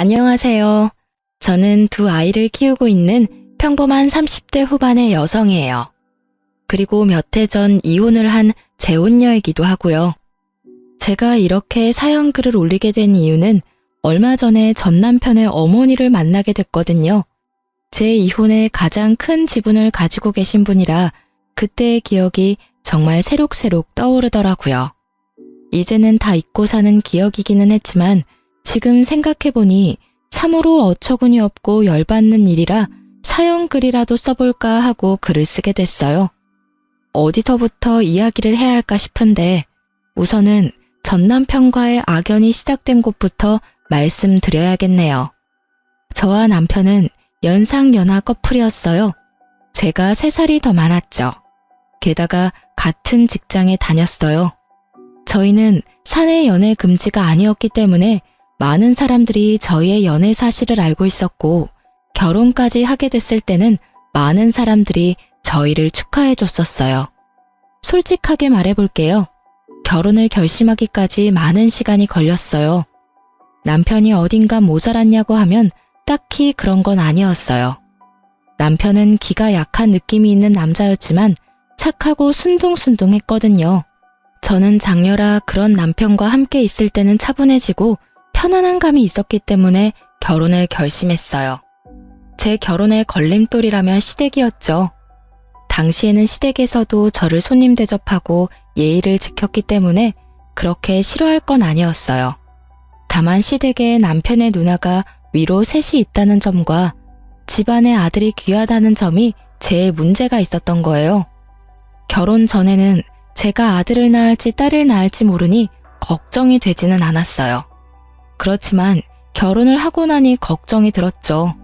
안녕하세요. 저는 두 아이를 키우고 있는 평범한 30대 후반의 여성이에요. 그리고 몇 해 전 이혼을 한 재혼녀이기도 하고요. 제가 이렇게 사연 글을 올리게 된 이유는 얼마 전에 전 남편의 어머니를 만나게 됐거든요. 제 이혼에 가장 큰 지분을 가지고 계신 분이라 그때의 기억이 정말 새록새록 떠오르더라고요. 이제는 다 잊고 사는 기억이기는 했지만 지금 생각해보니 참으로 어처구니 없고 열받는 일이라 사연 글이라도 써볼까 하고 글을 쓰게 됐어요. 어디서부터 이야기를 해야 할까 싶은데 우선은 전 남편과의 악연이 시작된 곳부터 말씀드려야겠네요. 저와 남편은 연상연하 커플이었어요. 제가 3살이 더 많았죠. 게다가 같은 직장에 다녔어요. 저희는 사내 연애 금지가 아니었기 때문에 많은 사람들이 저희의 연애 사실을 알고 있었고 결혼까지 하게 됐을 때는 많은 사람들이 저희를 축하해 줬었어요. 솔직하게 말해볼게요. 결혼을 결심하기까지 많은 시간이 걸렸어요. 남편이 어딘가 모자랐냐고 하면 딱히 그런 건 아니었어요. 남편은 기가 약한 느낌이 있는 남자였지만 착하고 순둥순둥했거든요. 저는 장녀라 그런 남편과 함께 있을 때는 차분해지고 편안한 감이 있었기 때문에 결혼을 결심했어요. 제 결혼의 걸림돌이라면 시댁이었죠. 당시에는 시댁에서도 저를 손님 대접하고 예의를 지켰기 때문에 그렇게 싫어할 건 아니었어요. 다만 시댁에 남편의 누나가 위로 셋이 있다는 점과 집안에 아들이 귀하다는 점이 제일 문제가 있었던 거예요. 결혼 전에는 제가 아들을 낳을지 딸을 낳을지 모르니 걱정이 되지는 않았어요. 그렇지만 결혼을 하고 나니 걱정이 들었죠.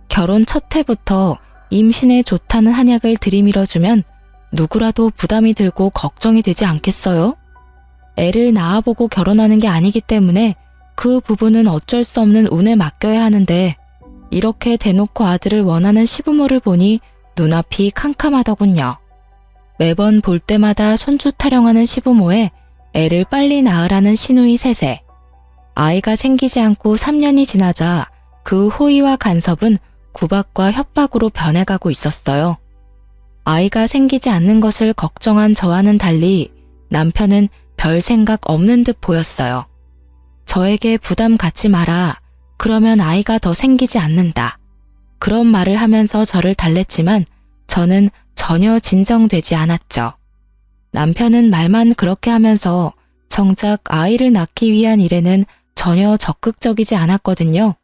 결혼 첫 해부터 임신에 좋다는 한약을 들이밀어주면 누구라도 부담이 들고 걱정이 되지 않겠어요? 애를 낳아보고 결혼하는 게 아니기 때문에 그 부분은 어쩔 수 없는 운에 맡겨야 하는데 이렇게 대놓고 아들을 원하는 시부모를 보니 눈앞이 캄캄하더군요. 매번 볼 때마다 손주 타령하는 시부모에 애를 빨리 낳으라는 시누이 셋에 아이가 생기지 않고 3년이 지나자 그 호의와 간섭은 구박과 협박으로 변해가고 있었어요. 아이가 생기지 않는 것을 걱정한 저와는 달리 남편은 별 생각 없는 듯 보였어요. 저에게 부담 갖지 마라. 그러면 아이가 더 생기지 않는다. 그런 말을 하면서 저를 달랬지만 저는 전혀 진정되지 않았죠. 남편은 말만 그렇게 하면서 정작 아이를 낳기 위한 일에는 전혀 적극적이지 않았거든요.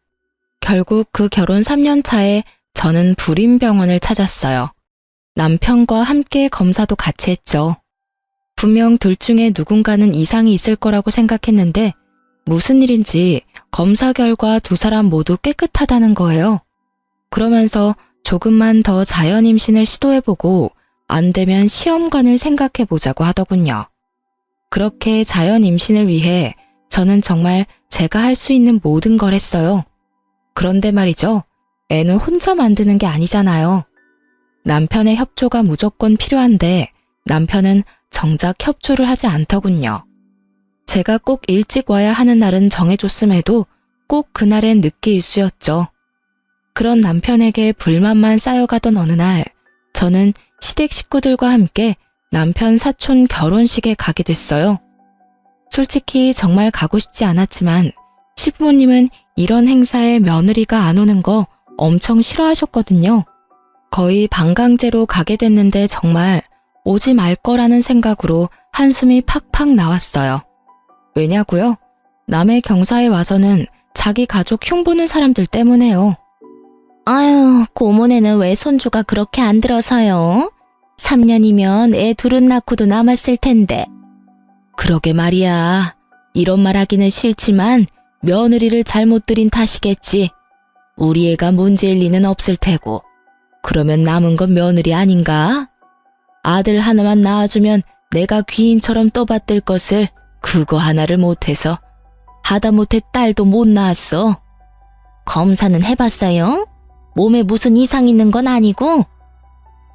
결국 그 결혼 3년 차에 저는 불임병원을 찾았어요. 남편과 함께 검사도 같이 했죠. 분명 둘 중에 누군가는 이상이 있을 거라고 생각했는데 무슨 일인지 검사 결과 두 사람 모두 깨끗하다는 거예요. 그러면서 조금만 더 자연 임신을 시도해보고 안 되면 시험관을 생각해보자고 하더군요. 그렇게 자연 임신을 위해 저는 정말 제가 할 수 있는 모든 걸 했어요. 그런데 말이죠. 애는 혼자 만드는 게 아니잖아요. 남편의 협조가 무조건 필요한데 남편은 정작 협조를 하지 않더군요. 제가 꼭 일찍 와야 하는 날은 정해줬음에도 꼭 그날엔 늦게 일수였죠. 그런 남편에게 불만만 쌓여가던 어느 날 저는 시댁 식구들과 함께 남편 사촌 결혼식에 가게 됐어요. 솔직히 정말 가고 싶지 않았지만 시부모님은 이런 행사에 며느리가 안 오는 거 엄청 싫어하셨거든요. 거의 반강제로 가게 됐는데 정말 오지 말 거라는 생각으로 한숨이 팍팍 나왔어요. 왜냐고요? 남의 경사에 와서는 자기 가족 흉보는 사람들 때문에요. 아유, 고모네는 왜 손주가 그렇게 안 들어서요? 3년이면 애 둘은 낳고도 남았을 텐데. 그러게 말이야. 이런 말 하기는 싫지만 며느리를 잘못 들인 탓이겠지. 우리 애가 문제일 리는 없을 테고. 그러면 남은 건 며느리 아닌가? 아들 하나만 낳아주면 내가 귀인처럼 떠받들 것을 그거 하나를 못해서 하다못해 딸도 못 낳았어. 검사는 해봤어요? 몸에 무슨 이상 있는 건 아니고?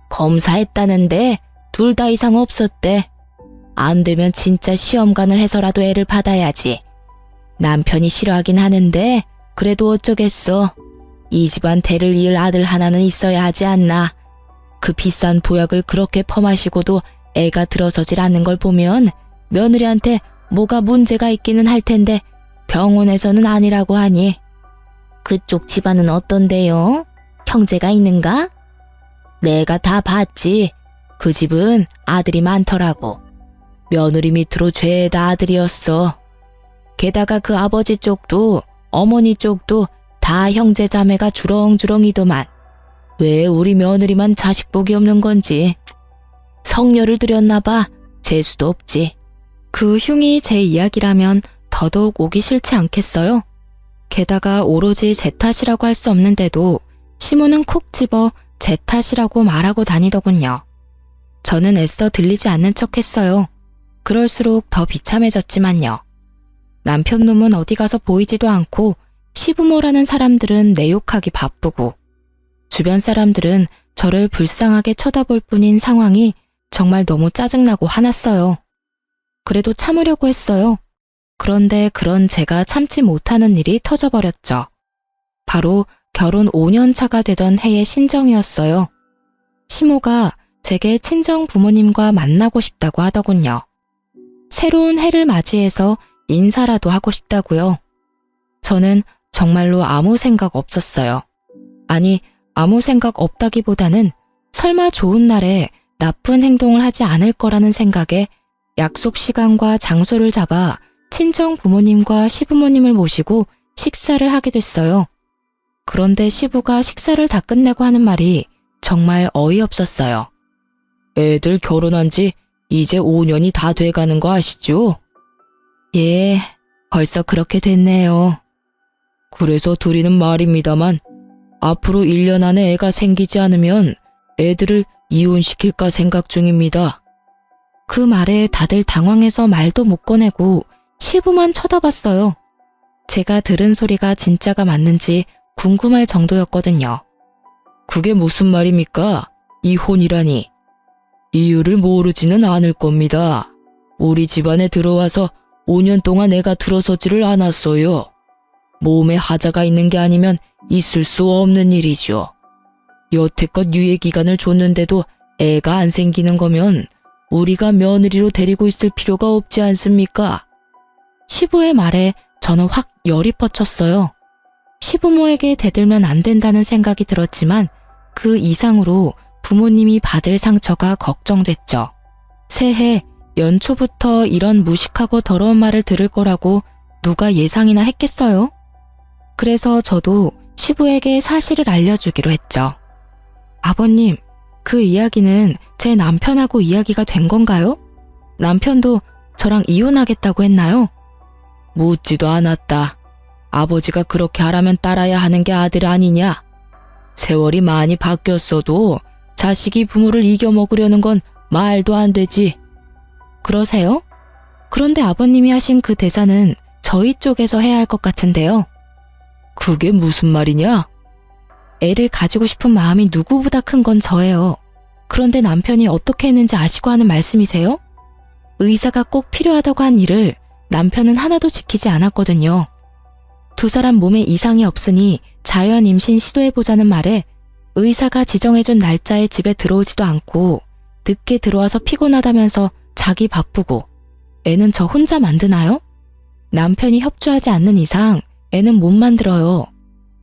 검사했다는데 둘 다 이상 없었대. 안 되면 진짜 시험관을 해서라도 애를 받아야지. 남편이 싫어하긴 하는데 그래도 어쩌겠어. 이 집안 대를 이을 아들 하나는 있어야 하지 않나. 그 비싼 보약을 그렇게 퍼마시고도 애가 들어서질 않는 걸 보면 며느리한테 뭐가 문제가 있기는 할 텐데 병원에서는 아니라고 하니. 그쪽 집안은 어떤데요? 형제가 있는가? 내가 다 봤지. 그 집은 아들이 많더라고. 며느리 밑으로 죄다 아들이었어. 게다가 그 아버지 쪽도 어머니 쪽도 다 형제 자매가 주렁주렁이더만. 왜 우리 며느리만 자식복이 없는 건지. 성녀를 들였나 봐. 재수도 없지. 그 흉이 제 이야기라면 더더욱 오기 싫지 않겠어요? 게다가 오로지 제 탓이라고 할 수 없는데도 시모는 콕 집어 제 탓이라고 말하고 다니더군요. 저는 애써 들리지 않는 척했어요. 그럴수록 더 비참해졌지만요. 남편 놈은 어디 가서 보이지도 않고 시부모라는 사람들은 내 욕하기 바쁘고 주변 사람들은 저를 불쌍하게 쳐다볼 뿐인 상황이 정말 너무 짜증나고 화났어요. 그래도 참으려고 했어요. 그런데 그런 제가 참지 못하는 일이 터져버렸죠. 바로 결혼 5년 차가 되던 해의 신정이었어요. 시모가 제게 친정 부모님과 만나고 싶다고 하더군요. 새로운 해를 맞이해서 인사라도 하고 싶다고요. 저는 정말로 아무 생각 없었어요. 아니, 아무 생각 없다기보다는 설마 좋은 날에 나쁜 행동을 하지 않을 거라는 생각에 약속 시간과 장소를 잡아 친정 부모님과 시부모님을 모시고 식사를 하게 됐어요. 그런데 시부가 식사를 다 끝내고 하는 말이 정말 어이없었어요. 애들 결혼한 지 이제 5년이 다 돼가는 거 아시죠? 예, 벌써 그렇게 됐네요. 그래서 드리는 말입니다만 앞으로 1년 안에 애가 생기지 않으면 애들을 이혼시킬까 생각 중입니다. 그 말에 다들 당황해서 말도 못 꺼내고 시부만 쳐다봤어요. 제가 들은 소리가 진짜가 맞는지 궁금할 정도였거든요. 그게 무슨 말입니까? 이혼이라니. 이유를 모르지는 않을 겁니다. 우리 집안에 들어와서 5년 동안 애가 들어서지를 않았어요. 몸에 하자가 있는 게 아니면 있을 수 없는 일이죠. 여태껏 유예 기간을 줬는데도 애가 안 생기는 거면 우리가 며느리로 데리고 있을 필요가 없지 않습니까? 시부의 말에 저는 확 열이 뻗쳤어요. 시부모에게 대들면 안 된다는 생각이 들었지만 그 이상으로 부모님이 받을 상처가 걱정됐죠. 새해 연초부터 이런 무식하고 더러운 말을 들을 거라고 누가 예상이나 했겠어요? 그래서 저도 시부에게 사실을 알려주기로 했죠. 아버님, 그 이야기는 제 남편하고 이야기가 된 건가요? 남편도 저랑 이혼하겠다고 했나요? 묻지도 않았다. 아버지가 그렇게 하라면 따라야 하는 게 아들 아니냐? 세월이 많이 바뀌었어도 자식이 부모를 이겨먹으려는 건 말도 안 되지. 그러세요? 그런데 아버님이 하신 그 대사는 저희 쪽에서 해야 할 것 같은데요. 그게 무슨 말이냐? 애를 가지고 싶은 마음이 누구보다 큰 건 저예요. 그런데 남편이 어떻게 했는지 아시고 하는 말씀이세요? 의사가 꼭 필요하다고 한 일을 남편은 하나도 지키지 않았거든요. 두 사람 몸에 이상이 없으니 자연 임신 시도해보자는 말에 의사가 지정해준 날짜에 집에 들어오지도 않고 늦게 들어와서 피곤하다면서 자기 바쁘고 애는 저 혼자 만드나요? 남편이 협조하지 않는 이상 애는 못 만들어요.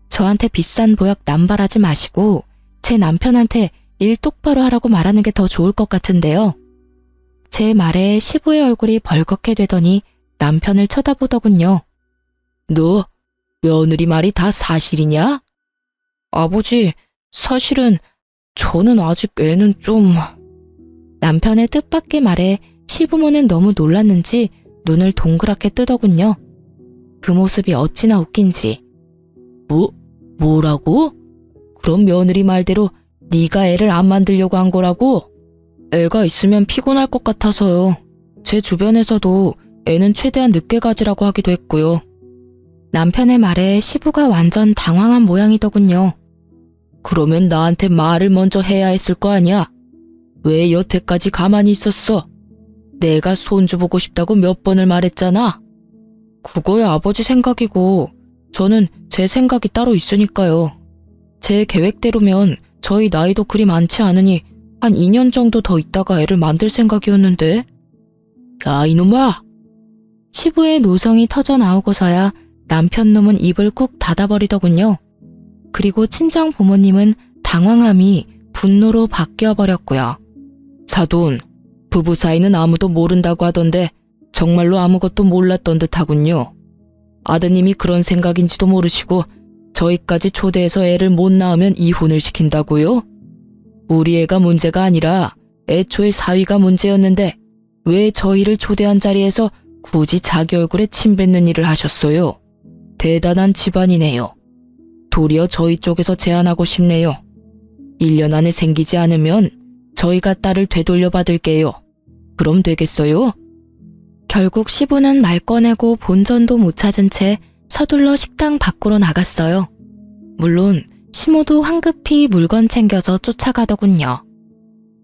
저한테 비싼 보약 남발하지 마시고 제 남편한테 일 똑바로 하라고 말하는 게 더 좋을 것 같은데요. 제 말에 시부의 얼굴이 벌겋게 되더니 남편을 쳐다보더군요. 너 며느리 말이 다 사실이냐? 아버지, 사실은 저는 아직 애는 좀... 남편의 뜻밖의 말에 시부모는 너무 놀랐는지 눈을 동그랗게 뜨더군요. 그 모습이 어찌나 웃긴지. 뭐라고? 그럼 며느리 말대로 네가 애를 안 만들려고 한 거라고? 애가 있으면 피곤할 것 같아서요. 제 주변에서도 애는 최대한 늦게 가지라고 하기도 했고요. 남편의 말에 시부가 완전 당황한 모양이더군요. 그러면 나한테 말을 먼저 해야 했을 거 아니야? 왜 여태까지 가만히 있었어? 내가 손주 보고 싶다고 몇 번을 말했잖아. 그거야 아버지 생각이고 저는 제 생각이 따로 있으니까요. 제 계획대로면 저희 나이도 그리 많지 않으니 한 2년 정도 더 있다가 애를 만들 생각이었는데. 야, 이놈아! 시부의 노성이 터져 나오고서야 남편 놈은 입을 꾹 닫아버리더군요. 그리고 친정 부모님은 당황함이 분노로 바뀌어버렸고요. 사돈, 부부 사이는 아무도 모른다고 하던데 정말로 아무것도 몰랐던 듯하군요. 아드님이 그런 생각인지도 모르시고 저희까지 초대해서 애를 못 낳으면 이혼을 시킨다고요? 우리 애가 문제가 아니라 애초에 사위가 문제였는데 왜 저희를 초대한 자리에서 굳이 자기 얼굴에 침 뱉는 일을 하셨어요? 대단한 집안이네요. 도리어 저희 쪽에서 제안하고 싶네요. 1년 안에 생기지 않으면 저희가 딸을 되돌려 받을게요. 그럼 되겠어요? 결국 시부는 말 꺼내고 본전도 못 찾은 채 서둘러 식당 밖으로 나갔어요. 물론 시모도 황급히 물건 챙겨서 쫓아가더군요.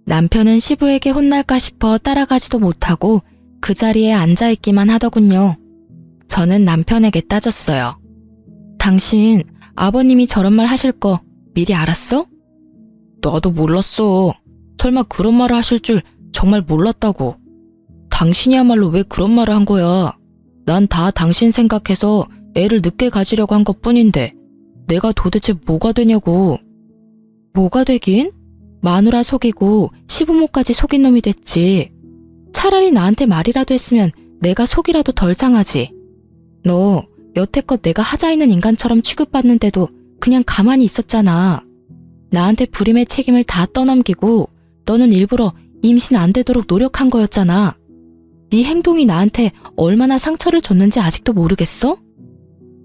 남편은 시부에게 혼날까 싶어 따라가지도 못하고 그 자리에 앉아있기만 하더군요. 저는 남편에게 따졌어요. 당신 아버님이 저런 말 하실 거 미리 알았어? 나도 몰랐어. 설마 그런 말을 하실 줄 정말 몰랐다고. 당신이야말로 왜 그런 말을 한 거야. 난 다 당신 생각해서 애를 늦게 가지려고 한 것뿐인데 내가 도대체 뭐가 되냐고. 뭐가 되긴? 마누라 속이고 시부모까지 속인 놈이 됐지. 차라리 나한테 말이라도 했으면 내가 속이라도 덜 상하지. 너 여태껏 내가 하자 있는 인간처럼 취급받는데도 그냥 가만히 있었잖아. 나한테 불임의 책임을 다 떠넘기고 너는 일부러 임신 안 되도록 노력한 거였잖아. 네 행동이 나한테 얼마나 상처를 줬는지 아직도 모르겠어?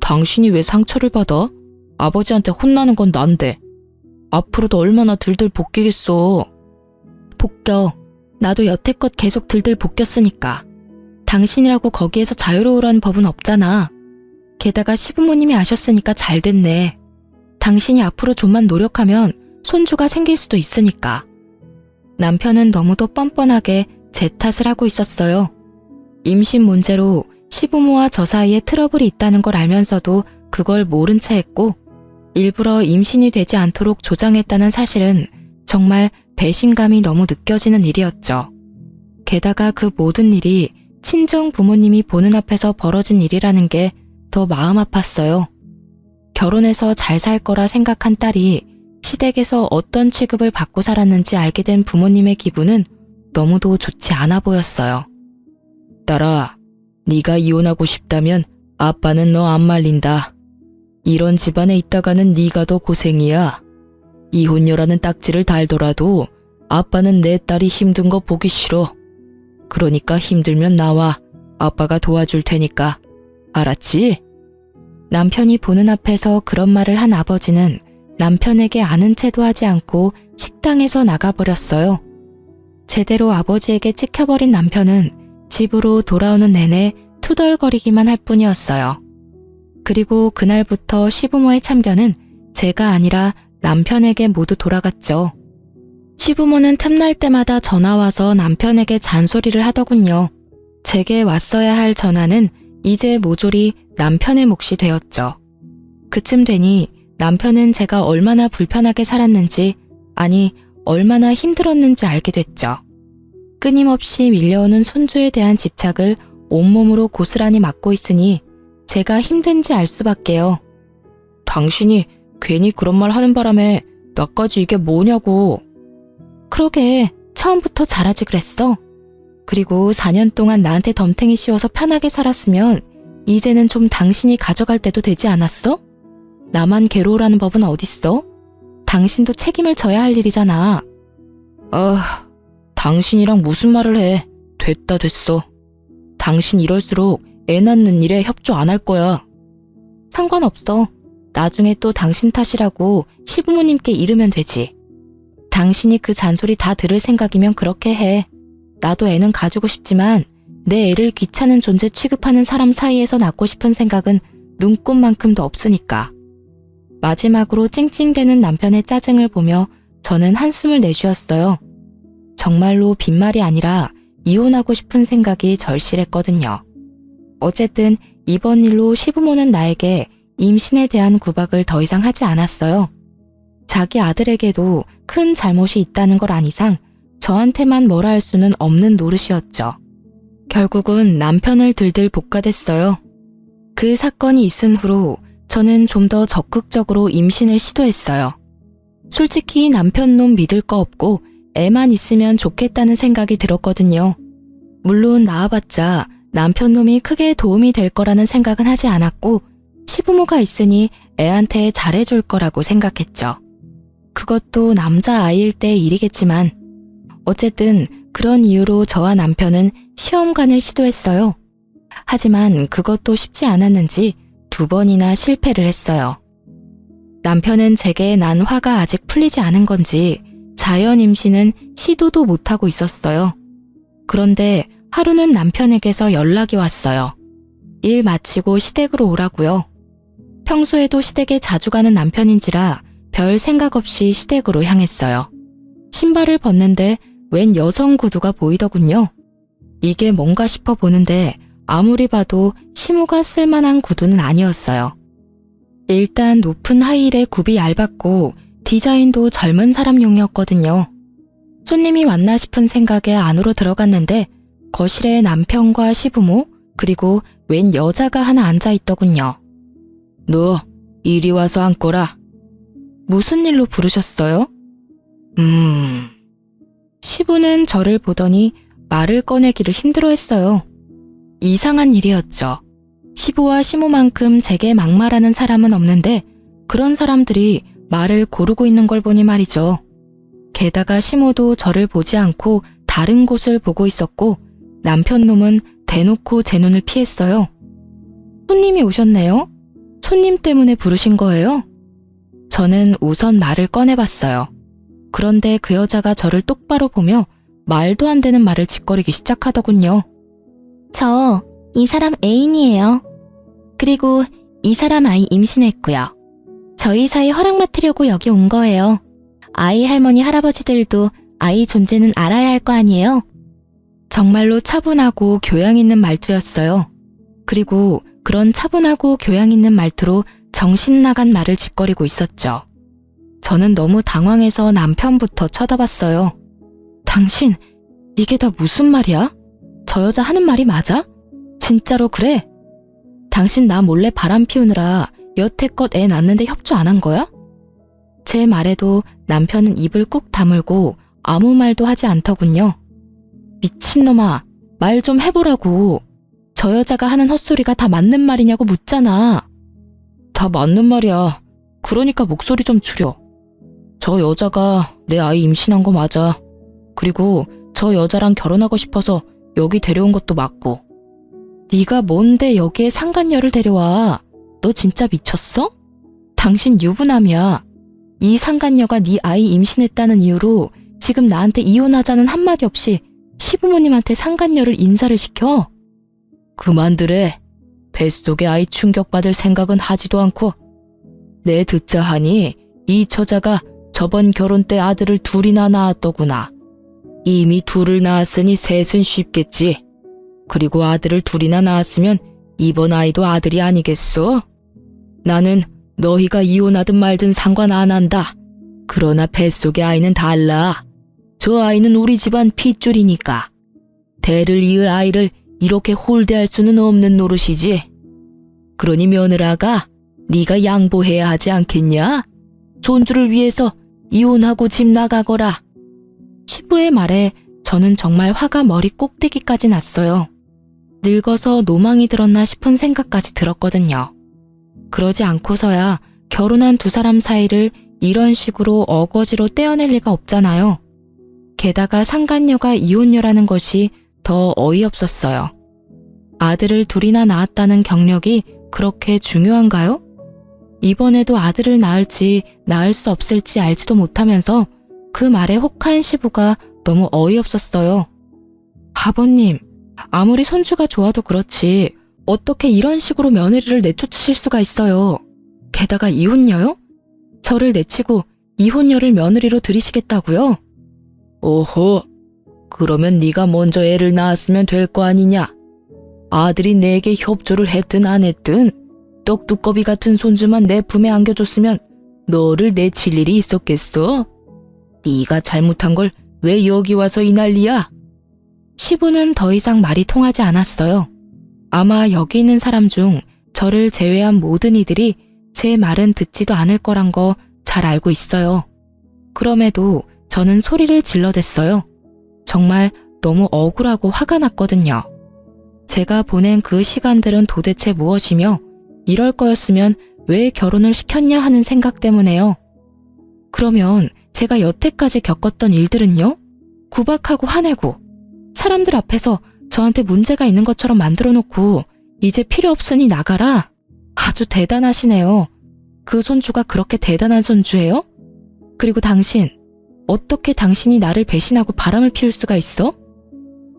당신이 왜 상처를 받아? 아버지한테 혼나는 건 난데. 앞으로도 얼마나 들들 볶이겠어. 볶여. 나도 여태껏 계속 들들 볶였으니까. 당신이라고 거기에서 자유로우라는 법은 없잖아. 게다가 시부모님이 아셨으니까 잘 됐네. 당신이 앞으로 좀만 노력하면 손주가 생길 수도 있으니까. 남편은 너무도 뻔뻔하게 제 탓을 하고 있었어요. 임신 문제로 시부모와 저 사이에 트러블이 있다는 걸 알면서도 그걸 모른 채 했고 일부러 임신이 되지 않도록 조장했다는 사실은 정말 배신감이 너무 느껴지는 일이었죠. 게다가 그 모든 일이 친정 부모님이 보는 앞에서 벌어진 일이라는 게 더 마음 아팠어요. 결혼해서 잘 살 거라 생각한 딸이 시댁에서 어떤 취급을 받고 살았는지 알게 된 부모님의 기분은 너무도 좋지 않아 보였어요. 딸아, 네가 이혼하고 싶다면 아빠는 너 안 말린다. 이런 집안에 있다가는 네가 더 고생이야. 이혼녀라는 딱지를 달더라도 아빠는 내 딸이 힘든 거 보기 싫어. 그러니까 힘들면 나와. 아빠가 도와줄 테니까. 알았지? 남편이 보는 앞에서 그런 말을 한 아버지는 남편에게 아는 체도 하지 않고 식당에서 나가버렸어요. 제대로 아버지에게 찍혀버린 남편은 집으로 돌아오는 내내 투덜거리기만 할 뿐이었어요. 그리고 그날부터 시부모의 참견은 제가 아니라 남편에게 모두 돌아갔죠. 시부모는 틈날 때마다 전화와서 남편에게 잔소리를 하더군요. 제게 왔어야 할 전화는 이제 모조리 남편의 몫이 되었죠. 그쯤 되니 남편은 제가 얼마나 불편하게 살았는지, 아니 얼마나 힘들었는지 알게 됐죠. 끊임없이 밀려오는 손주에 대한 집착을 온몸으로 고스란히 맡고 있으니 제가 힘든지 알 수밖에요. 당신이 괜히 그런 말 하는 바람에 나까지 이게 뭐냐고. 그러게 처음부터 잘하지 그랬어. 그리고 4년 동안 나한테 덤탱이 씌워서 편하게 살았으면 이제는 좀 당신이 가져갈 때도 되지 않았어? 나만 괴로우라는 법은 어딨어? 당신도 책임을 져야 할 일이잖아. 당신이랑 무슨 말을 해. 됐다 됐어. 당신 이럴수록 애 낳는 일에 협조 안 할 거야. 상관없어. 나중에 또 당신 탓이라고 시부모님께 이르면 되지. 당신이 그 잔소리 다 들을 생각이면 그렇게 해. 나도 애는 가지고 싶지만 내 애를 귀찮은 존재 취급하는 사람 사이에서 낳고 싶은 생각은 눈꼽만큼도 없으니까. 마지막으로 찡찡대는 남편의 짜증을 보며 저는 한숨을 내쉬었어요. 정말로 빈말이 아니라 이혼하고 싶은 생각이 절실했거든요. 어쨌든 이번 일로 시부모는 나에게 임신에 대한 구박을 더 이상 하지 않았어요. 자기 아들에게도 큰 잘못이 있다는 걸 안 이상 저한테만 뭐라 할 수는 없는 노릇이었죠. 결국은 남편을 들들 볶아댔어요. 그 사건이 있은 후로 저는 좀 더 적극적으로 임신을 시도했어요. 솔직히 남편 놈 믿을 거 없고 애만 있으면 좋겠다는 생각이 들었거든요. 물론 낳아봤자 남편 놈이 크게 도움이 될 거라는 생각은 하지 않았고 시부모가 있으니 애한테 잘해줄 거라고 생각했죠. 그것도 남자아이일 때 일이겠지만 어쨌든 그런 이유로 저와 남편은 시험관을 시도했어요. 하지만 그것도 쉽지 않았는지 2번이나 실패를 했어요. 남편은 제게 난 화가 아직 풀리지 않은 건지 자연 임신은 시도도 못하고 있었어요. 그런데 하루는 남편에게서 연락이 왔어요. 일 마치고 시댁으로 오라고요. 평소에도 시댁에 자주 가는 남편인지라 별 생각 없이 시댁으로 향했어요. 신발을 벗는데 웬 여성 구두가 보이더군요. 이게 뭔가 싶어 보는데 아무리 봐도 시모가 쓸만한 구두는 아니었어요. 일단 높은 하이힐에 굽이 얇았고 디자인도 젊은 사람용이었거든요. 손님이 왔나 싶은 생각에 안으로 들어갔는데 거실에 남편과 시부모 그리고 웬 여자가 하나 앉아있더군요. 너 이리 와서 앉거라. 무슨 일로 부르셨어요? 시부는 저를 보더니 말을 꺼내기를 힘들어했어요. 이상한 일이었죠. 시부와 시모만큼 제게 막말하는 사람은 없는데 그런 사람들이 말을 고르고 있는 걸 보니 말이죠. 게다가 시모도 저를 보지 않고 다른 곳을 보고 있었고 남편 놈은 대놓고 제 눈을 피했어요. 손님이 오셨네요? 손님 때문에 부르신 거예요? 저는 우선 말을 꺼내봤어요. 그런데 그 여자가 저를 똑바로 보며 말도 안 되는 말을 짓거리기 시작하더군요. 저 이 사람 애인이에요. 그리고 이 사람 아이 임신했고요. 저희 사이 허락 맡으려고 여기 온 거예요. 아이 할머니 할아버지들도 아이 존재는 알아야 할 거 아니에요? 정말로 차분하고 교양 있는 말투였어요. 그리고 그런 차분하고 교양 있는 말투로 정신 나간 말을 짓거리고 있었죠. 저는 너무 당황해서 남편부터 쳐다봤어요. 당신, 이게 다 무슨 말이야? 저 여자 하는 말이 맞아? 진짜로 그래? 당신 나 몰래 바람 피우느라 여태껏 애 낳는데 협조 안 한 거야? 제 말에도 남편은 입을 꾹 다물고 아무 말도 하지 않더군요. 미친놈아, 말 좀 해보라고. 저 여자가 하는 헛소리가 다 맞는 말이냐고 묻잖아. 다 맞는 말이야. 그러니까 목소리 좀 줄여. 저 여자가 내 아이 임신한 거 맞아. 그리고 저 여자랑 결혼하고 싶어서 여기 데려온 것도 맞고. 네가 뭔데 여기에 상간녀를 데려와. 너 진짜 미쳤어? 당신 유부남이야. 이 상간녀가 네 아이 임신했다는 이유로 지금 나한테 이혼하자는 한마디 없이 시부모님한테 상간녀를 인사를 시켜. 그만두래. 뱃속에 아이 충격받을 생각은 하지도 않고. 내 듣자 하니 이 처자가 저번 결혼 때 아들을 2이나 낳았더구나. 이미 2을 낳았으니 셋은 쉽겠지. 그리고 아들을 2이나 낳았으면 이번 아이도 아들이 아니겠소? 나는 너희가 이혼하든 말든 상관 안 한다. 그러나 뱃속의 아이는 달라. 저 아이는 우리 집안 핏줄이니까. 대를 이을 아이를 이렇게 홀대할 수는 없는 노릇이지. 그러니 며느라가 네가 양보해야 하지 않겠냐? 손주를 위해서 이혼하고 집 나가거라. 시부의 말에 저는 정말 화가 머리 꼭대기까지 났어요. 늙어서 노망이 들었나 싶은 생각까지 들었거든요. 그러지 않고서야 결혼한 2사람 사이를 이런 식으로 어거지로 떼어낼 리가 없잖아요. 게다가 상간녀가 이혼녀라는 것이 더 어이없었어요. 아들을 2이나 낳았다는 경력이 그렇게 중요한가요? 이번에도 아들을 낳을지 낳을 수 없을지 알지도 못하면서 그 말에 혹한 시부가 너무 어이없었어요. 아버님, 아무리 손주가 좋아도 그렇지 어떻게 이런 식으로 며느리를 내쫓으실 수가 있어요. 게다가 이혼녀요? 저를 내치고 이혼녀를 며느리로 들이시겠다고요? 오호, 그러면 네가 먼저 애를 낳았으면 될 거 아니냐. 아들이 내게 협조를 했든 안 했든 떡두꺼비 같은 손주만 내 품에 안겨줬으면 너를 내칠 일이 있었겠어? 네가 잘못한 걸 왜 여기 와서 이 난리야? 시부는 더 이상 말이 통하지 않았어요. 아마 여기 있는 사람 중 저를 제외한 모든 이들이 제 말은 듣지도 않을 거란 거 잘 알고 있어요. 그럼에도 저는 소리를 질러댔어요. 정말 너무 억울하고 화가 났거든요. 제가 보낸 그 시간들은 도대체 무엇이며 이럴 거였으면 왜 결혼을 시켰냐 하는 생각 때문에요. 그러면 제가 여태까지 겪었던 일들은요? 구박하고 화내고 사람들 앞에서 저한테 문제가 있는 것처럼 만들어 놓고 이제 필요 없으니 나가라. 아주 대단하시네요. 그 손주가 그렇게 대단한 손주예요? 그리고 당신, 어떻게 당신이 나를 배신하고 바람을 피울 수가 있어?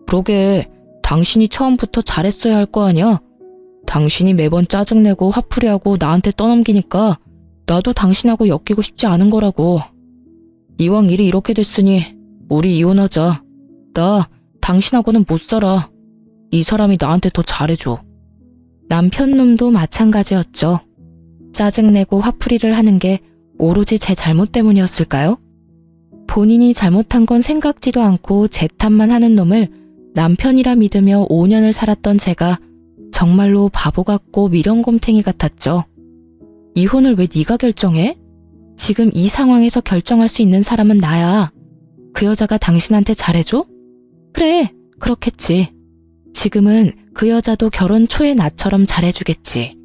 그러게, 당신이 처음부터 잘했어야 할 거 아니야? 당신이 매번 짜증내고 화풀이하고 나한테 떠넘기니까 나도 당신하고 엮이고 싶지 않은 거라고. 이왕 일이 이렇게 됐으니 우리 이혼하자. 나 당신하고는 못 살아. 이 사람이 나한테 더 잘해줘. 남편놈도 마찬가지였죠. 짜증내고 화풀이를 하는 게 오로지 제 잘못 때문이었을까요? 본인이 잘못한 건 생각지도 않고 제 탓만 하는 놈을 남편이라 믿으며 5년을 살았던 제가 정말로 바보 같고 미련곰탱이 같았죠. 이혼을 왜 네가 결정해? 지금 이 상황에서 결정할 수 있는 사람은 나야. 그 여자가 당신한테 잘해줘? 그래, 그렇겠지. 지금은 그 여자도 결혼 초에 나처럼 잘해주겠지.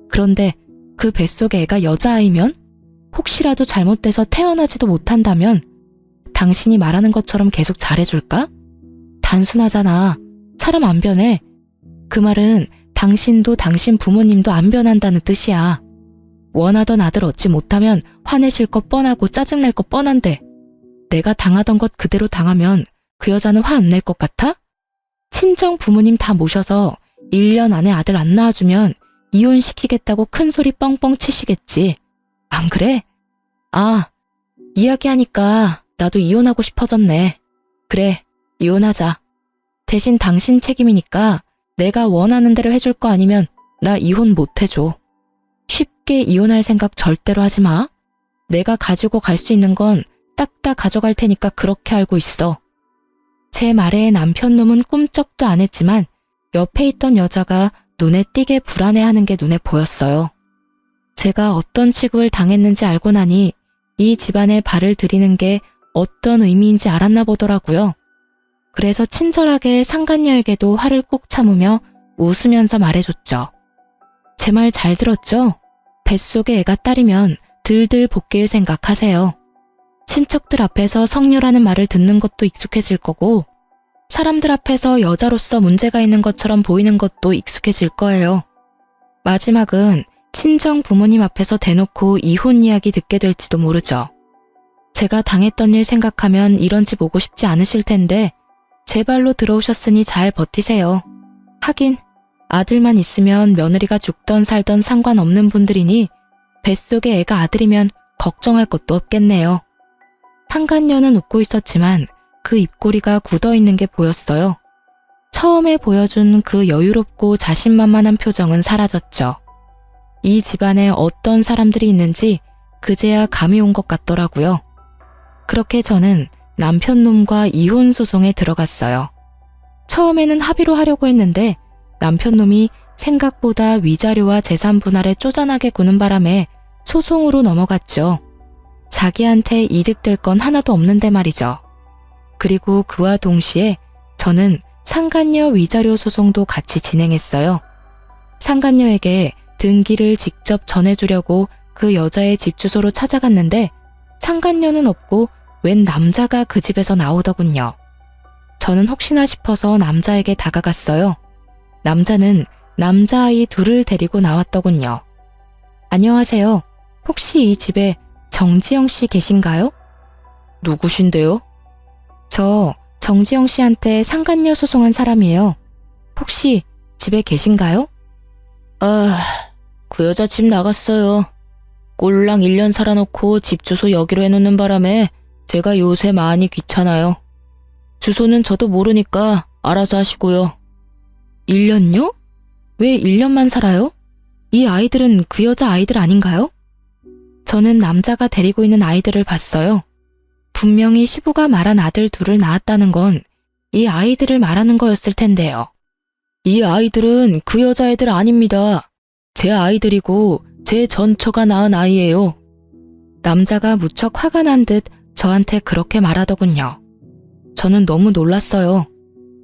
그런데 그 뱃속에 애가 여자아이면? 혹시라도 잘못돼서 태어나지도 못한다면 당신이 말하는 것처럼 계속 잘해줄까? 단순하잖아. 사람 안 변해. 그 말은 당신도 당신 부모님도 안 변한다는 뜻이야. 원하던 아들 얻지 못하면 화내실 거 뻔하고 짜증낼 거 뻔한데 내가 당하던 것 그대로 당하면 그 여자는 화 안 낼 것 같아? 친정 부모님 다 모셔서 1년 안에 아들 안 낳아주면 이혼시키겠다고 큰 소리 뻥뻥 치시겠지. 안 그래? 아, 이야기하니까 나도 이혼하고 싶어졌네. 그래, 이혼하자. 대신 당신 책임이니까 내가 원하는 대로 해줄 거 아니면 나 이혼 못 해줘. 쉽게 이혼할 생각 절대로 하지 마. 내가 가지고 갈 수 있는 건 딱 다 가져갈 테니까 그렇게 알고 있어. 제 말에 남편놈은 꿈쩍도 안 했지만 옆에 있던 여자가 눈에 띄게 불안해하는 게 눈에 보였어요. 제가 어떤 취급을 당했는지 알고 나니 이 집안에 발을 들이는 게 어떤 의미인지 알았나 보더라고요. 그래서 친절하게 상간녀에게도 화를 꾹 참으며 웃으면서 말해줬죠. 제 말 잘 들었죠? 뱃속에 애가 딸이면 들들 볶일 생각하세요. 친척들 앞에서 성녀라는 말을 듣는 것도 익숙해질 거고 사람들 앞에서 여자로서 문제가 있는 것처럼 보이는 것도 익숙해질 거예요. 마지막은 친정 부모님 앞에서 대놓고 이혼 이야기 듣게 될지도 모르죠. 제가 당했던 일 생각하면 이런 집 오고 싶지 않으실 텐데 제 발로 들어오셨으니 잘 버티세요. 하긴 아들만 있으면 며느리가 죽던 살던 상관없는 분들이니 뱃속에 애가 아들이면 걱정할 것도 없겠네요. 상간녀는 웃고 있었지만 그 입꼬리가 굳어있는 게 보였어요. 처음에 보여준 그 여유롭고 자신만만한 표정은 사라졌죠. 이 집안에 어떤 사람들이 있는지 그제야 감이 온 것 같더라고요. 그렇게 저는 남편놈과 이혼 소송에 들어갔어요. 처음에는 합의로 하려고 했는데 남편놈이 생각보다 위자료와 재산 분할에 쪼잔하게 구는 바람에 소송으로 넘어갔죠. 자기한테 이득될 건 하나도 없는데 말이죠. 그리고 그와 동시에 저는 상간녀 위자료 소송도 같이 진행했어요. 상간녀에게 등기를 직접 전해주려고 그 여자의 집 주소로 찾아갔는데 상간녀는 없고 웬 남자가 그 집에서 나오더군요. 저는 혹시나 싶어서 남자에게 다가갔어요. 남자는 남자아이 둘을 데리고 나왔더군요. 안녕하세요. 혹시 이 집에 정지영 씨 계신가요? 누구신데요? 저 정지영 씨한테 상간녀 소송한 사람이에요. 혹시 집에 계신가요? 그 여자 집 나갔어요. 꼴랑 1년 살아놓고 집 주소 여기로 해놓는 바람에 제가 요새 많이 귀찮아요. 주소는 저도 모르니까 알아서 하시고요. 1년요? 왜 1년만 살아요? 이 아이들은 그 여자 아이들 아닌가요? 저는 남자가 데리고 있는 아이들을 봤어요. 분명히 시부가 말한 아들 둘을 낳았다는 건 이 아이들을 말하는 거였을 텐데요. 이 아이들은 그 여자애들 아닙니다. 제 아이들이고 제 전처가 낳은 아이예요. 남자가 무척 화가 난 듯 저한테 그렇게 말하더군요. 저는 너무 놀랐어요.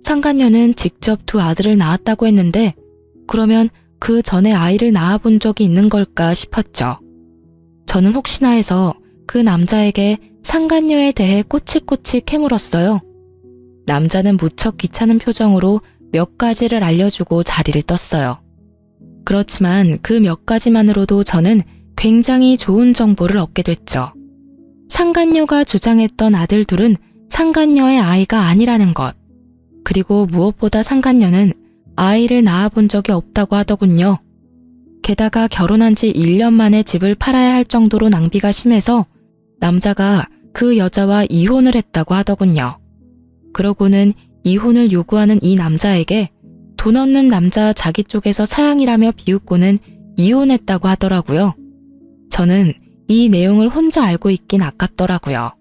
상간녀는 직접 두 아들을 낳았다고 했는데 그러면 그 전에 아이를 낳아본 적이 있는 걸까 싶었죠. 저는 혹시나 해서 그 남자에게 상간녀에 대해 꼬치꼬치 캐물었어요. 남자는 무척 귀찮은 표정으로 몇 가지를 알려주고 자리를 떴어요. 그렇지만 그 몇 가지만으로도 저는 굉장히 좋은 정보를 얻게 됐죠. 상간녀가 주장했던 아들 둘은 상간녀의 아이가 아니라는 것. 그리고 무엇보다 상간녀는 아이를 낳아본 적이 없다고 하더군요. 게다가 결혼한 지 1년 만에 집을 팔아야 할 정도로 낭비가 심해서 남자가 그 여자와 이혼을 했다고 하더군요. 그러고는 이혼을 요구하는 이 남자에게 돈 없는 남자 자기 쪽에서 사양이라며 비웃고는 이혼했다고 하더라고요. 저는 이 내용을 혼자 알고 있긴 아깝더라고요.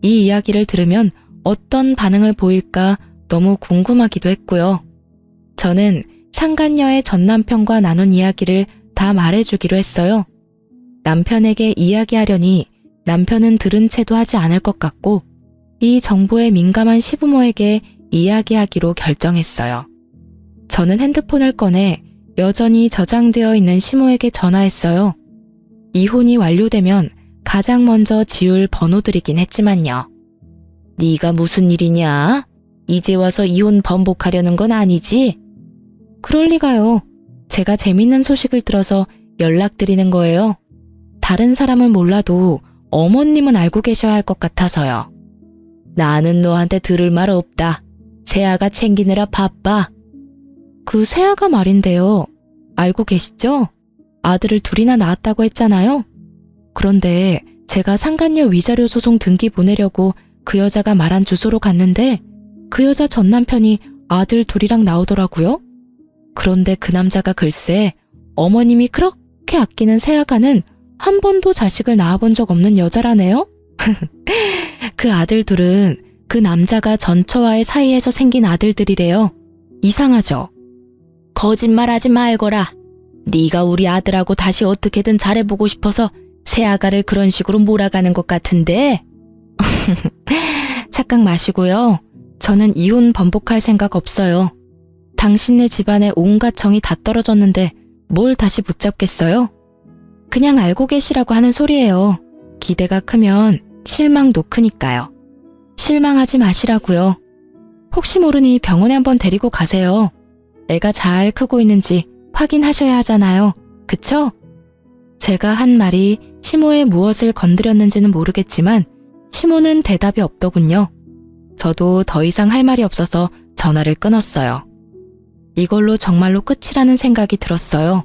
이 이야기를 들으면 어떤 반응을 보일까 너무 궁금하기도 했고요. 저는 상간녀의 전 남편과 나눈 이야기를 다 말해주기로 했어요. 남편에게 이야기하려니 남편은 들은 채도 하지 않을 것 같고 이 정보에 민감한 시부모에게 이야기하기로 결정했어요. 저는 핸드폰을 꺼내 여전히 저장되어 있는 시모에게 전화했어요. 이혼이 완료되면 가장 먼저 지울 번호들이긴 했지만요. 네가 무슨 일이냐? 이제 와서 이혼 번복하려는 건 아니지? 그럴 리가요. 제가 재밌는 소식을 들어서 연락드리는 거예요. 다른 사람은 몰라도 어머님은 알고 계셔야 할 것 같아서요. 나는 너한테 들을 말 없다. 세아가 챙기느라 바빠. 그 세아가 말인데요. 알고 계시죠? 아들을 둘이나 낳았다고 했잖아요. 그런데 제가 상간녀 위자료 소송 등기 보내려고 그 여자가 말한 주소로 갔는데 그 여자 전 남편이 아들 둘이랑 나오더라고요. 그런데 그 남자가 글쎄 어머님이 그렇게 아끼는 세아가는 한 번도 자식을 낳아본 적 없는 여자라네요. 그 아들 둘은 그 남자가 전처와의 사이에서 생긴 아들들이래요. 이상하죠? 거짓말하지 말거라. 네가 우리 아들하고 다시 어떻게든 잘해보고 싶어서 새아가를 그런 식으로 몰아가는 것 같은데. 착각 마시고요. 저는 이혼 번복할 생각 없어요. 당신네 집안에 온갖 정이 다 떨어졌는데 뭘 다시 붙잡겠어요? 그냥 알고 계시라고 하는 소리예요. 기대가 크면 실망도 크니까요. 실망하지 마시라고요. 혹시 모르니 병원에 한번 데리고 가세요. 애가 잘 크고 있는지 확인하셔야 하잖아요. 그쵸? 제가 한 말이 시모의 무엇을 건드렸는지는 모르겠지만 시모는 대답이 없더군요. 저도 더 이상 할 말이 없어서 전화를 끊었어요. 이걸로 정말로 끝이라는 생각이 들었어요.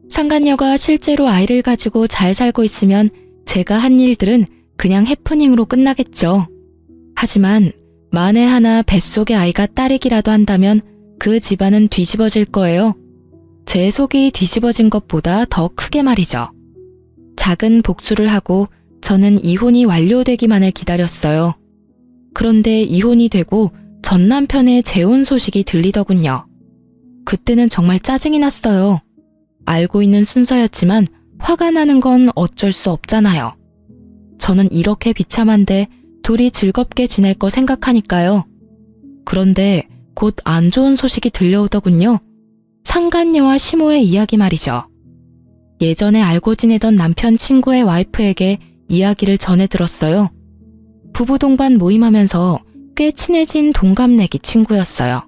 상간녀가 실제로 아이를 가지고 잘 살고 있으면 제가 한 일들은 그냥 해프닝으로 끝나겠죠. 하지만 만에 하나 뱃속의 아이가 딸이기라도 한다면 그 집안은 뒤집어질 거예요. 제 속이 뒤집어진 것보다 더 크게 말이죠. 작은 복수를 하고 저는 이혼이 완료되기만을 기다렸어요. 그런데 이혼이 되고 전 남편의 재혼 소식이 들리더군요. 그때는 정말 짜증이 났어요. 알고 있는 순서였지만 화가 나는 건 어쩔 수 없잖아요. 저는 이렇게 비참한데 둘이 즐겁게 지낼 거 생각하니까요. 그런데 곧 안 좋은 소식이 들려오더군요. 상간녀와 시모의 이야기 말이죠. 예전에 알고 지내던 남편 친구의 와이프에게 이야기를 전해 들었어요. 부부 동반 모임하면서 꽤 친해진 동갑내기 친구였어요.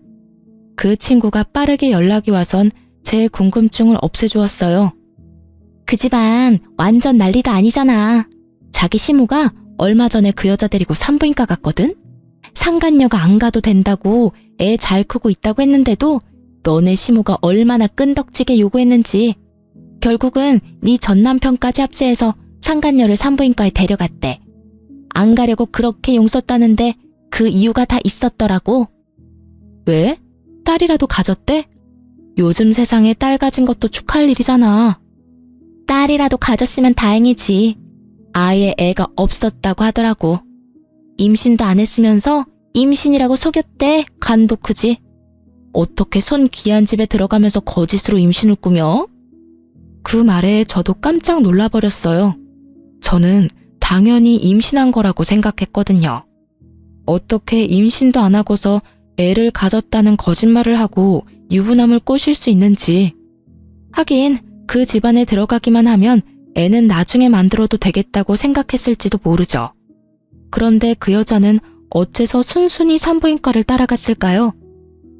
그 친구가 빠르게 연락이 와선 제 궁금증을 없애주었어요. 그 집안 완전 난리도 아니잖아. 자기 시모가 얼마 전에 그 여자 데리고 산부인과 갔거든? 상간녀가 안 가도 된다고 애 잘 크고 있다고 했는데도 너네 시모가 얼마나 끈덕지게 요구했는지 결국은 네 전 남편까지 합세해서 상간녀를 산부인과에 데려갔대. 안 가려고 그렇게 용썼다는데 그 이유가 다 있었더라고. 왜? 딸이라도 가졌대? 요즘 세상에 딸 가진 것도 축하할 일이잖아. 딸이라도 가졌으면 다행이지. 아예 애가 없었다고 하더라고. 임신도 안 했으면서 임신이라고 속였대. 간도 크지. 어떻게 손 귀한 집에 들어가면서 거짓으로 임신을 꾸며? 그 말에 저도 깜짝 놀라버렸어요. 저는 당연히 임신한 거라고 생각했거든요. 어떻게 임신도 안 하고서 애를 가졌다는 거짓말을 하고 유부남을 꼬실 수 있는지. 하긴 그 집안에 들어가기만 하면 애는 나중에 만들어도 되겠다고 생각했을지도 모르죠. 그런데 그 여자는 어째서 순순히 산부인과를 따라갔을까요?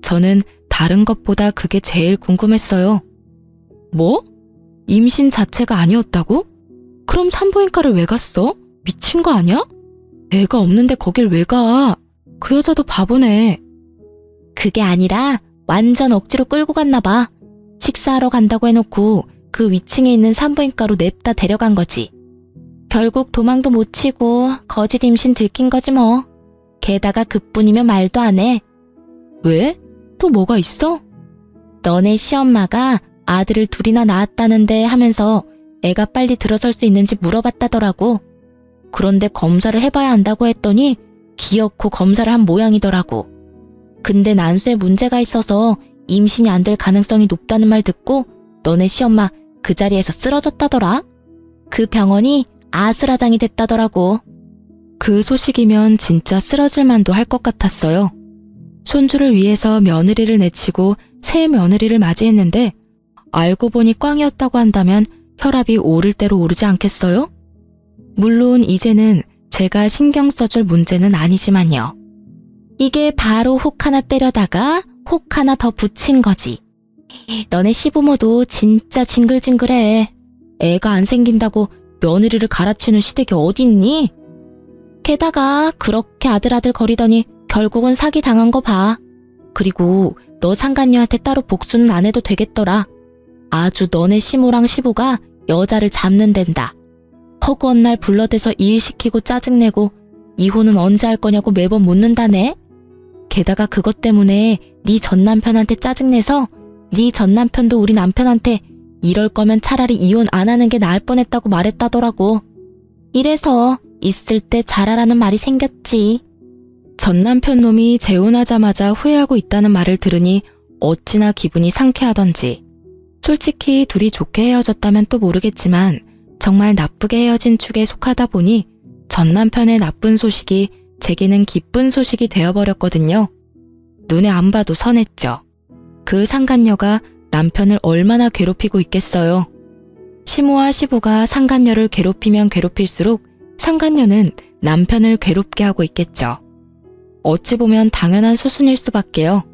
저는 다른 것보다 그게 제일 궁금했어요. 뭐? 임신 자체가 아니었다고? 그럼 산부인과를 왜 갔어? 미친 거 아니야? 애가 없는데 거길 왜 가? 그 여자도 바보네. 그게 아니라 완전 억지로 끌고 갔나 봐. 식사하러 간다고 해놓고 그 위층에 있는 산부인과로 냅다 데려간 거지. 결국 도망도 못 치고 거짓 임신 들킨 거지 뭐. 게다가 그뿐이면 말도 안 해. 왜? 또 뭐가 있어? 너네 시엄마가 아들을 둘이나 낳았다는데 하면서 애가 빨리 들어설 수 있는지 물어봤다더라고. 그런데 검사를 해봐야 한다고 했더니 기어코 검사를 한 모양이더라고. 근데 난수에 문제가 있어서 임신이 안 될 가능성이 높다는 말 듣고 너네 시엄마 그 자리에서 쓰러졌다더라. 그 병원이 아수라장이 됐다더라고. 그 소식이면 진짜 쓰러질 만도 할 것 같았어요. 손주를 위해서 며느리를 내치고 새 며느리를 맞이했는데 알고 보니 꽝이었다고 한다면 혈압이 오를 대로 오르지 않겠어요? 물론 이제는 제가 신경 써줄 문제는 아니지만요. 이게 바로 혹 하나 때려다가 혹 하나 더 붙인 거지. 너네 시부모도 진짜 징글징글해. 애가 안 생긴다고 며느리를 갈아치우는 시댁이 어딨니? 게다가 그렇게 아들아들 거리더니 결국은 사기 당한 거 봐. 그리고 너 상간녀한테 따로 복수는 안 해도 되겠더라. 아주 너네 시모랑 시부가 여자를 잡는 덴다. 허구한 날 불러대서 일 시키고 짜증내고 이혼은 언제 할 거냐고 매번 묻는다네. 게다가 그것 때문에 네 전남편한테 짜증내서 네 전남편도 우리 남편한테 이럴 거면 차라리 이혼 안 하는 게 나을 뻔했다고 말했다더라고. 이래서 있을 때 잘하라는 말이 생겼지. 전남편 놈이 재혼하자마자 후회하고 있다는 말을 들으니 어찌나 기분이 상쾌하던지. 솔직히 둘이 좋게 헤어졌다면 또 모르겠지만 정말 나쁘게 헤어진 축에 속하다 보니 전 남편의 나쁜 소식이 제게는 기쁜 소식이 되어버렸거든요. 눈에 안 봐도 선했죠. 그 상간녀가 남편을 얼마나 괴롭히고 있겠어요. 시모와 시부가 상간녀를 괴롭히면 괴롭힐수록 상간녀는 남편을 괴롭게 하고 있겠죠. 어찌 보면 당연한 수순일 수밖에요.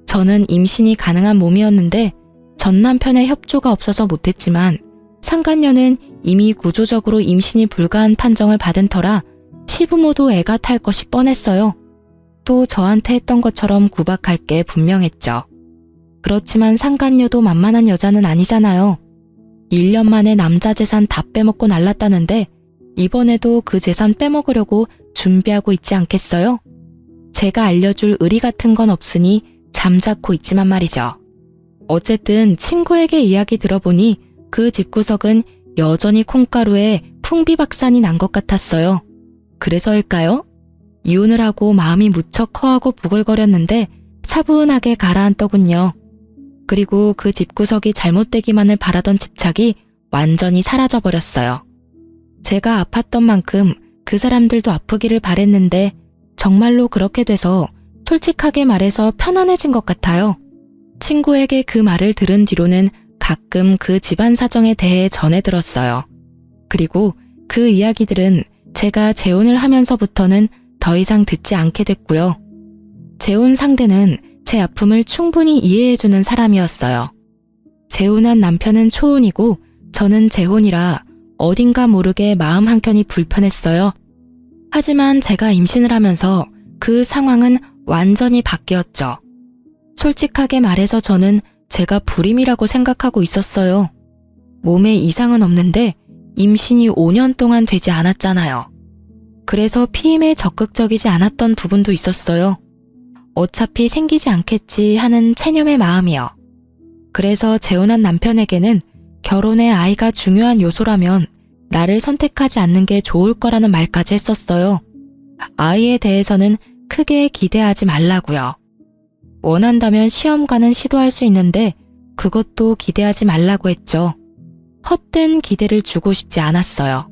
저는 임신이 가능한 몸이었는데 전 남편의 협조가 없어서 못했지만 상간녀는 이미 구조적으로 임신이 불가한 판정을 받은 터라 시부모도 애가 탈 것이 뻔했어요. 또 저한테 했던 것처럼 구박할 게 분명했죠. 그렇지만 상간녀도 만만한 여자는 아니잖아요. 1년 만에 남자 재산 다 빼먹고 날랐다는데 이번에도 그 재산 빼먹으려고 준비하고 있지 않겠어요? 제가 알려줄 의리 같은 건 없으니 잠자코 있지만 말이죠. 어쨌든 친구에게 이야기 들어보니 그 집구석은 여전히 콩가루에 풍비박산이 난 것 같았어요. 그래서일까요? 이혼을 하고 마음이 무척 허하고 부글거렸는데 차분하게 가라앉더군요. 그리고 그 집구석이 잘못되기만을 바라던 집착이 완전히 사라져버렸어요. 제가 아팠던 만큼 그 사람들도 아프기를 바랬는데 정말로 그렇게 돼서 솔직하게 말해서 편안해진 것 같아요. 친구에게 그 말을 들은 뒤로는 가끔 그 집안 사정에 대해 전해 들었어요. 그리고 그 이야기들은 제가 재혼을 하면서부터는 더 이상 듣지 않게 됐고요. 재혼 상대는 제 아픔을 충분히 이해해주는 사람이었어요. 재혼한 남편은 초혼이고 저는 재혼이라 어딘가 모르게 마음 한켠이 불편했어요. 하지만 제가 임신을 하면서 그 상황은 완전히 바뀌었죠. 솔직하게 말해서 저는 제가 불임이라고 생각하고 있었어요. 몸에 이상은 없는데 임신이 5년 동안 되지 않았잖아요. 그래서 피임에 적극적이지 않았던 부분도 있었어요. 어차피 생기지 않겠지 하는 체념의 마음이요. 그래서 재혼한 남편에게는 결혼에 아이가 중요한 요소라면 나를 선택하지 않는 게 좋을 거라는 말까지 했었어요. 아이에 대해서는 크게 기대하지 말라고요. 원한다면 시험관은 시도할 수 있는데 그것도 기대하지 말라고 했죠. 헛된 기대를 주고 싶지 않았어요.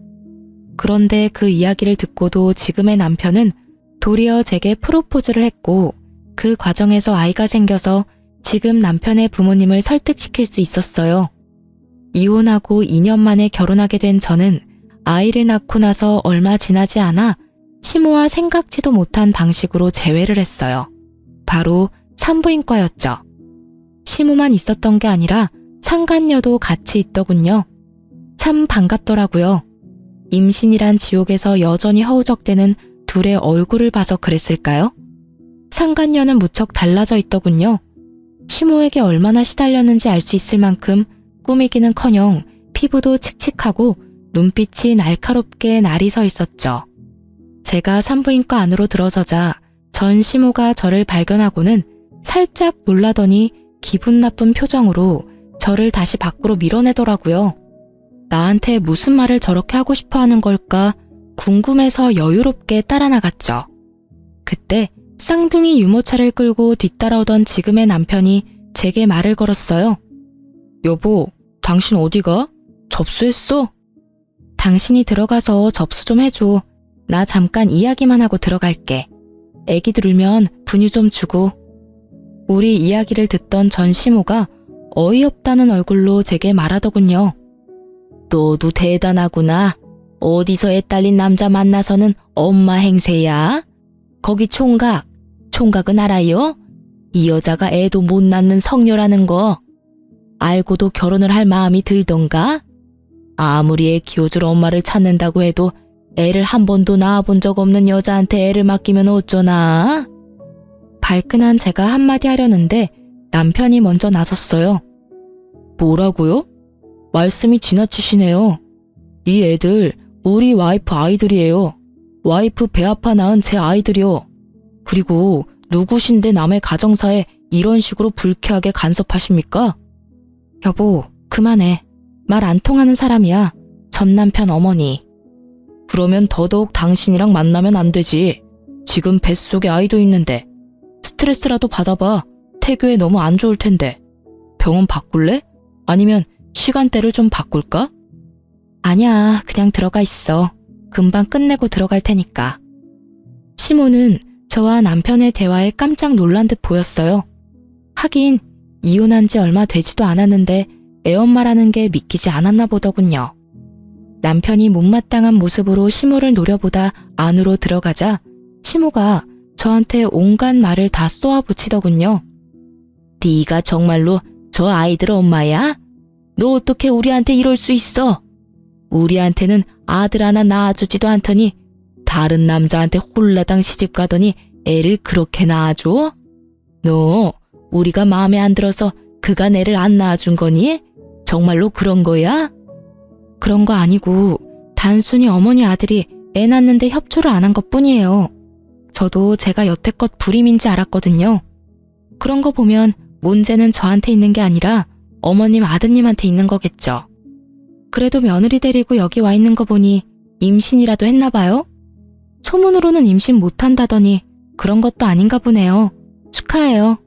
그런데 그 이야기를 듣고도 지금의 남편은 도리어 제게 프로포즈를 했고 그 과정에서 아이가 생겨서 지금 남편의 부모님을 설득시킬 수 있었어요. 이혼하고 2년 만에 결혼하게 된 저는 아이를 낳고 나서 얼마 지나지 않아 시모와 생각지도 못한 방식으로 재회를 했어요. 바로 산부인과였죠. 시모만 있었던 게 아니라 상간녀도 같이 있더군요. 참 반갑더라고요. 임신이란 지옥에서 여전히 허우적대는 둘의 얼굴을 봐서 그랬을까요? 상간녀는 무척 달라져 있더군요. 시모에게 얼마나 시달렸는지 알 수 있을 만큼 꾸미기는커녕 피부도 칙칙하고 눈빛이 날카롭게 날이 서 있었죠. 제가 산부인과 안으로 들어서자 전 시모가 저를 발견하고는 살짝 놀라더니 기분 나쁜 표정으로 저를 다시 밖으로 밀어내더라고요. 나한테 무슨 말을 저렇게 하고 싶어 하는 걸까 궁금해서 여유롭게 따라 나갔죠. 그때 쌍둥이 유모차를 끌고 뒤따라오던 지금의 남편이 제게 말을 걸었어요. 여보, 당신 어디가? 접수했어? 당신이 들어가서 접수 좀 해줘. 나 잠깐 이야기만 하고 들어갈게. 애기들 울면 분유 좀 주고. 우리 이야기를 듣던 전 시모가 어이없다는 얼굴로 제게 말하더군요. 너도 대단하구나. 어디서 애 딸린 남자 만나서는 엄마 행세야? 거기 총각은 알아요? 이 여자가 애도 못 낳는 성녀라는 거. 알고도 결혼을 할 마음이 들던가? 아무리 애 키워줄 엄마를 찾는다고 해도 애를 한 번도 낳아본 적 없는 여자한테 애를 맡기면 어쩌나? 발끈한 제가 한마디 하려는데 남편이 먼저 나섰어요. 뭐라고요? 말씀이 지나치시네요. 이 애들 우리 와이프 아이들이에요. 와이프 배 아파 낳은 제 아이들이요. 그리고 누구신데 남의 가정사에 이런 식으로 불쾌하게 간섭하십니까? 여보, 그만해. 말 안 통하는 사람이야. 전 남편 어머니. 그러면 더더욱 당신이랑 만나면 안 되지. 지금 뱃속에 아이도 있는데. 스트레스라도 받아봐. 태교에 너무 안 좋을 텐데. 병원 바꿀래? 아니면 시간대를 좀 바꿀까? 아니야, 그냥 들어가 있어. 금방 끝내고 들어갈 테니까. 시모는 저와 남편의 대화에 깜짝 놀란 듯 보였어요. 하긴 이혼한 지 얼마 되지도 않았는데 애엄마라는 게 믿기지 않았나 보더군요. 남편이 못마땅한 모습으로 시모를 노려보다 안으로 들어가자 시모가 저한테 온갖 말을 다 쏘아붙이더군요. 네가 정말로 저 아이들 엄마야? 너 어떻게 우리한테 이럴 수 있어? 우리한테는 아들 하나 낳아주지도 않더니 다른 남자한테 홀라당 시집 가더니 애를 그렇게 낳아줘? 너 우리가 마음에 안 들어서 그간 애를 안 낳아준 거니? 정말로 그런 거야? 그런 거 아니고 단순히 어머니 아들이 애 낳는데 협조를 안 한 것뿐이에요. 저도 제가 여태껏 불임인지 알았거든요. 그런 거 보면 문제는 저한테 있는 게 아니라 어머님 아드님한테 있는 거겠죠. 그래도 며느리 데리고 여기 와 있는 거 보니 임신이라도 했나 봐요? 소문으로는 임신 못한다더니 그런 것도 아닌가 보네요. 축하해요.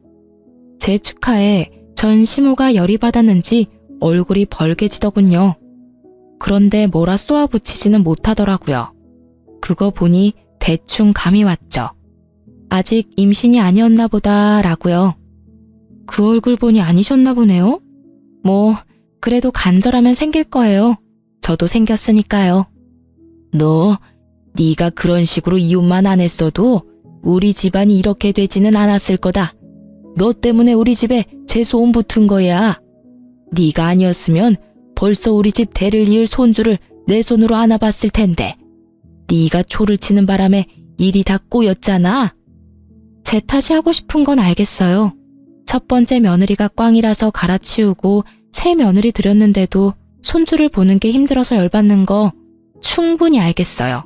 제 축하에 전 시모가 열이 받았는지 얼굴이 벌개지더군요. 그런데 뭐라 쏘아붙이지는 못하더라고요. 그거 보니 대충 감이 왔죠. 아직 임신이 아니었나 보다라고요. 그 얼굴 보니 아니셨나 보네요. 뭐 그래도 간절하면 생길 거예요. 저도 생겼으니까요. 네가 그런 식으로 이혼만 안 했어도 우리 집안이 이렇게 되지는 않았을 거다. 너 때문에 우리 집에 재소음 붙은 거야. 네가 아니었으면 벌써 우리 집 대를 이을 손주를 내 손으로 안아봤을 텐데. 네가 초를 치는 바람에 일이 다 꼬였잖아. 제 탓이 하고 싶은 건 알겠어요. 첫 번째 며느리가 꽝이라서 갈아치우고 새 며느리 들였는데도 손주를 보는 게 힘들어서 열받는 거 충분히 알겠어요.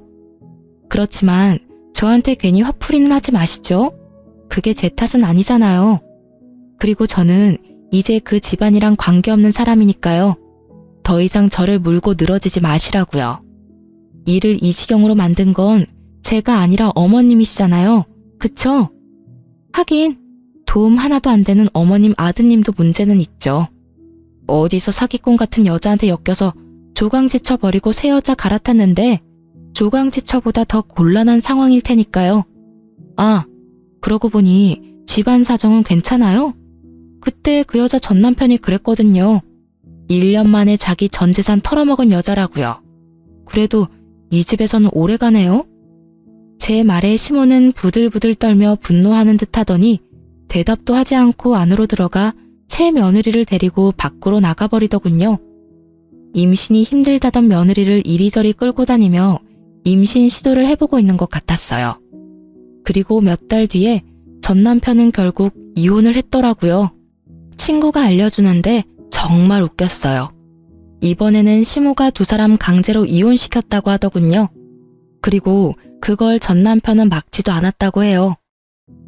그렇지만 저한테 괜히 화풀이는 하지 마시죠. 그게 제 탓은 아니잖아요. 그리고 저는 이제 그 집안이랑 관계없는 사람이니까요. 더 이상 저를 물고 늘어지지 마시라고요. 일을 이 지경으로 만든 건 제가 아니라 어머님이시잖아요. 그쵸? 하긴 도움 하나도 안 되는 어머님 아드님도 문제는 있죠. 어디서 사기꾼 같은 여자한테 엮여서 조강지처 버리고 새 여자 갈아탔는데 조강지처보다 더 곤란한 상황일 테니까요. 아, 그러고 보니 집안 사정은 괜찮아요? 그때 그 여자 전 남편이 그랬거든요. 1년 만에 자기 전 재산 털어먹은 여자라고요. 그래도 이 집에서는 오래가네요. 제 말에 시모는 부들부들 떨며 분노하는 듯 하더니 대답도 하지 않고 안으로 들어가 새 며느리를 데리고 밖으로 나가버리더군요. 임신이 힘들다던 며느리를 이리저리 끌고 다니며 임신 시도를 해보고 있는 것 같았어요. 그리고 몇 달 뒤에 전 남편은 결국 이혼을 했더라고요. 친구가 알려주는데 정말 웃겼어요. 이번에는 시모가 두 사람 강제로 이혼시켰다고 하더군요. 그리고 그걸 전 남편은 막지도 않았다고 해요.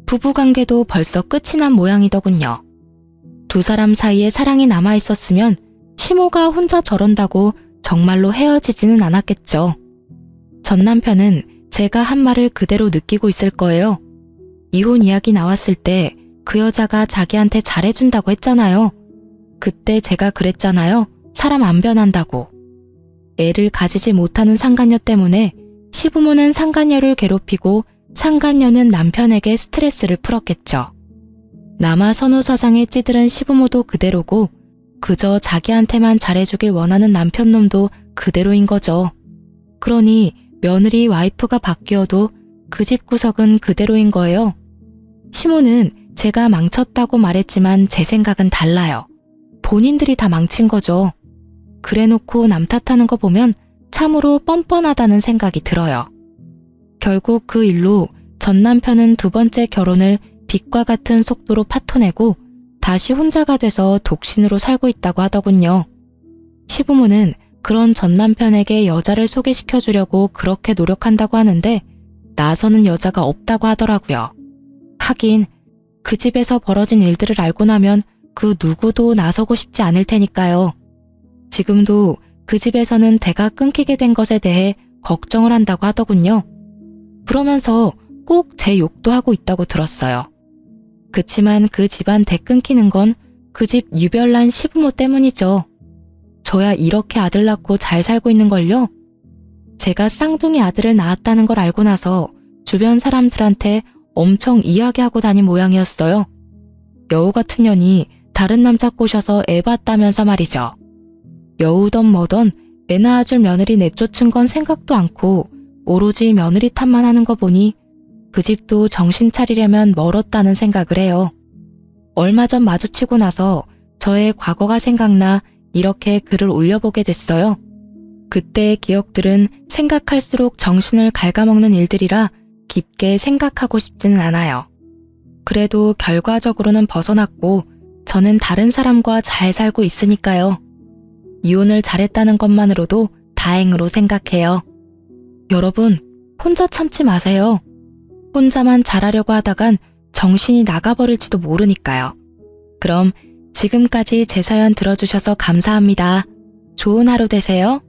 부부관계도 벌써 끝이 난 모양이더군요. 두 사람 사이에 사랑이 남아있었으면 시모가 혼자 저런다고 정말로 헤어지지는 않았겠죠. 전 남편은 제가 한 말을 그대로 느끼고 있을 거예요. 이혼 이야기 나왔을 때 그 여자가 자기한테 잘해준다고 했잖아요. 그때 제가 그랬잖아요. 사람 안 변한다고. 애를 가지지 못하는 상간녀 때문에 시부모는 상간녀를 괴롭히고 상간녀는 남편에게 스트레스를 풀었겠죠. 남아 선호사상에 찌들은 시부모도 그대로고 그저 자기한테만 잘해주길 원하는 남편놈도 그대로인 거죠. 그러니 며느리 와이프가 바뀌어도 그 집 구석은 그대로인 거예요. 시모는 제가 망쳤다고 말했지만 제 생각은 달라요. 본인들이 다 망친 거죠. 그래놓고 남 탓하는 거 보면 참으로 뻔뻔하다는 생각이 들어요. 결국 그 일로 전 남편은 두 번째 결혼을 빛과 같은 속도로 파토내고 다시 혼자가 돼서 독신으로 살고 있다고 하더군요. 시부모는 그런 전 남편에게 여자를 소개시켜주려고 그렇게 노력한다고 하는데 나서는 여자가 없다고 하더라고요. 하긴 그 집에서 벌어진 일들을 알고 나면 그 누구도 나서고 싶지 않을 테니까요. 지금도 그 집에서는 대가 끊기게 된 것에 대해 걱정을 한다고 하더군요. 그러면서 꼭 제 욕도 하고 있다고 들었어요. 그치만 그 집안 대 끊기는 건 그 집 유별난 시부모 때문이죠. 저야 이렇게 아들 낳고 잘 살고 있는걸요. 제가 쌍둥이 아들을 낳았다는 걸 알고 나서 주변 사람들한테 엄청 이야기하고 다닌 모양이었어요. 여우 같은 년이 다른 남자 꼬셔서 애 봤다면서 말이죠. 여우던 뭐던 애 낳아줄 며느리 내쫓은 건 생각도 않고 오로지 며느리 탓만 하는 거 보니 그 집도 정신 차리려면 멀었다는 생각을 해요. 얼마 전 마주치고 나서 저의 과거가 생각나 이렇게 글을 올려보게 됐어요. 그때의 기억들은 생각할수록 정신을 갉아먹는 일들이라 깊게 생각하고 싶지는 않아요. 그래도 결과적으로는 벗어났고 저는 다른 사람과 잘 살고 있으니까요. 이혼을 잘했다는 것만으로도 다행으로 생각해요. 여러분, 혼자 참지 마세요. 혼자만 잘하려고 하다간 정신이 나가버릴지도 모르니까요. 그럼 지금까지 제 사연 들어주셔서 감사합니다. 좋은 하루 되세요.